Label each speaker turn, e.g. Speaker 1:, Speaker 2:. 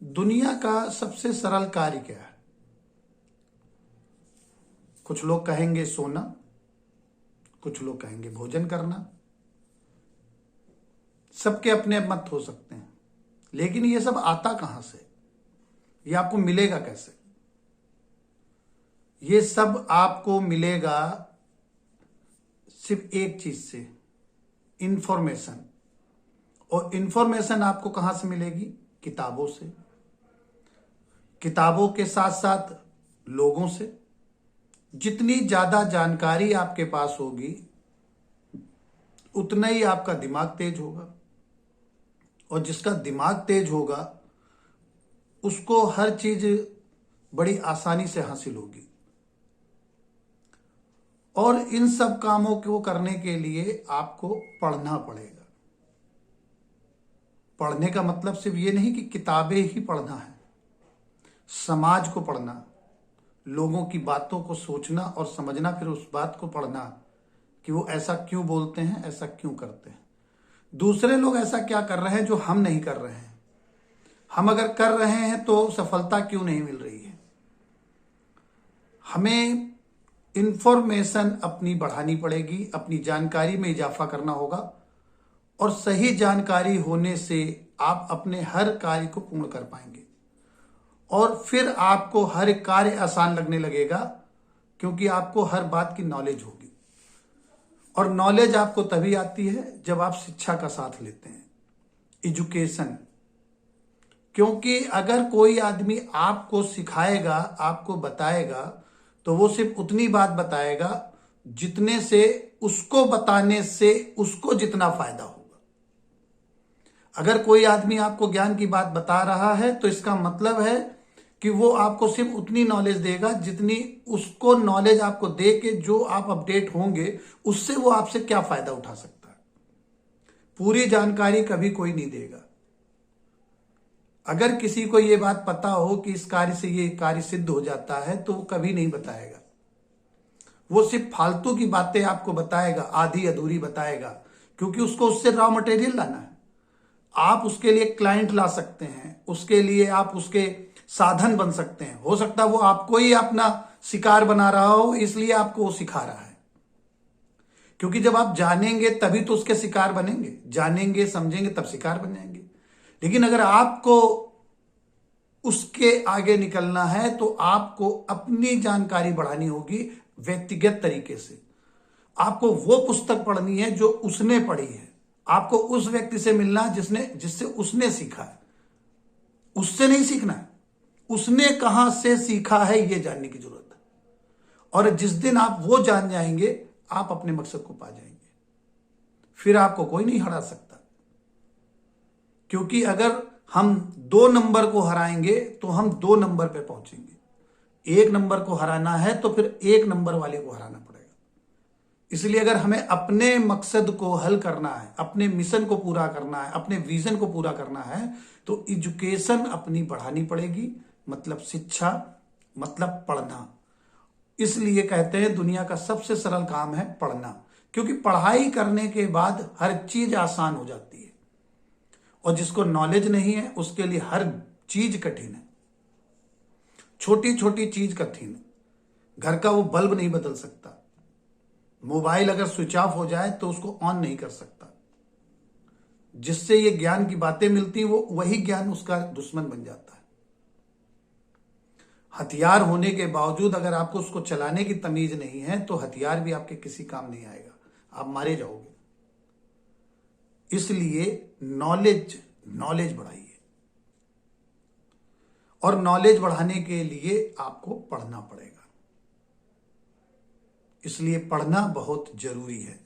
Speaker 1: दुनिया का सबसे सरल कार्य क्या है? कुछ लोग कहेंगे सोना, कुछ लोग कहेंगे भोजन करना। सबके अपने मत हो सकते हैं, लेकिन ये सब आता कहां से? ये आपको मिलेगा कैसे? ये सब आपको मिलेगा सिर्फ एक चीज से, इंफॉर्मेशन। और इंफॉर्मेशन आपको कहां से मिलेगी? किताबों से, किताबों के साथ साथ लोगों से। जितनी ज्यादा जानकारी आपके पास होगी उतना ही आपका दिमाग तेज होगा, और जिसका दिमाग तेज होगा उसको हर चीज बड़ी आसानी से हासिल होगी। और इन सब कामों को करने के लिए आपको पढ़ना पड़ेगा। पढ़ने का मतलब सिर्फ ये नहीं कि किताबें ही पढ़ना है, समाज को पढ़ना, लोगों की बातों को सोचना और समझना, फिर उस बात को पढ़ना कि वो ऐसा क्यों बोलते हैं, ऐसा क्यों करते हैं, दूसरे लोग ऐसा क्या कर रहे हैं जो हम नहीं कर रहे हैं, हम अगर कर रहे हैं तो सफलता क्यों नहीं मिल रही है। हमें इंफॉर्मेशन अपनी बढ़ानी पड़ेगी, अपनी जानकारी में इजाफा करना होगा, और सही जानकारी होने से आप अपने हर कार्य को पूर्ण कर पाएंगे, और फिर आपको हर कार्य आसान लगने लगेगा, क्योंकि आपको हर बात की नॉलेज होगी। और नॉलेज आपको तभी आती है जब आप शिक्षा का साथ लेते हैं, एजुकेशन। क्योंकि अगर कोई आदमी आपको सिखाएगा, आपको बताएगा, तो वो सिर्फ उतनी बात बताएगा जितने से उसको बताने से उसको जितना फायदा होगा। अगर कोई आदमी आपको ज्ञान की बात बता रहा है तो इसका मतलब है कि वो आपको सिर्फ उतनी नॉलेज देगा जितनी उसको नॉलेज आपको दे के जो आप अपडेट होंगे उससे वो आपसे क्या फायदा उठा सकता है। पूरी जानकारी कभी कोई नहीं देगा। अगर किसी को ये बात पता हो कि इस कार्य से ये कार्य सिद्ध हो जाता है तो वो कभी नहीं बताएगा। वो सिर्फ फालतू की बातें आपको बताएगा, आधी अधूरी बताएगा, क्योंकि उसको उससे रॉ मटेरियल लाना है। आप उसके लिए क्लाइंट ला सकते हैं, उसके लिए आप उसके साधन बन सकते हैं। हो सकता है वो आपको ही अपना शिकार बना रहा हो, इसलिए आपको वो सिखा रहा है। क्योंकि जब आप जानेंगे तभी तो उसके शिकार बनेंगे, जानेंगे समझेंगे तब शिकार बन जाएंगे। लेकिन अगर आपको उसके आगे निकलना है तो आपको अपनी जानकारी बढ़ानी होगी व्यक्तिगत तरीके से। आपको वो पुस्तक पढ़नी है जो उसने पढ़ी है, आपको उस व्यक्ति से मिलना जिससे उसने सीखा है। उससे नहीं सीखना है, उसने कहां से सीखा है ये जानने की जरूरत है। और जिस दिन आप वो जान जाएंगे आप अपने मकसद को पा जाएंगे, फिर आपको कोई नहीं हरा सकता। क्योंकि अगर हम 2 नंबर को हराएंगे तो हम 2 नंबर पे पहुंचेंगे। 1 नंबर को हराना है तो फिर 1 नंबर वाले को हराना पड़ेगा। इसलिए अगर हमें अपने मकसद को हल करना है, अपने मिशन को पूरा करना है, अपने विजन को पूरा करना है, तो एजुकेशन अपनी बढ़ानी पड़ेगी। मतलब शिक्षा, मतलब पढ़ना। इसलिए कहते हैं दुनिया का सबसे सरल काम है पढ़ना, क्योंकि पढ़ाई करने के बाद हर चीज आसान हो जाती है। और जिसको नॉलेज नहीं है उसके लिए हर चीज कठिन है। छोटी छोटी चीज कठिन है। घर का वो बल्ब नहीं बदल सकता, मोबाइल अगर स्विच ऑफ हो जाए तो उसको ऑन नहीं कर सकता। जिससे ये ज्ञान की बातें मिलती वो वही ज्ञान उसका दुश्मन बन जाता है। हथियार होने के बावजूद अगर आपको उसको चलाने की तमीज नहीं है तो हथियार भी आपके किसी काम नहीं आएगा, आप मारे जाओगे। इसलिए नॉलेज बढ़ाइए, और नॉलेज बढ़ाने के लिए आपको पढ़ना पड़ेगा। इसलिए पढ़ना बहुत जरूरी है।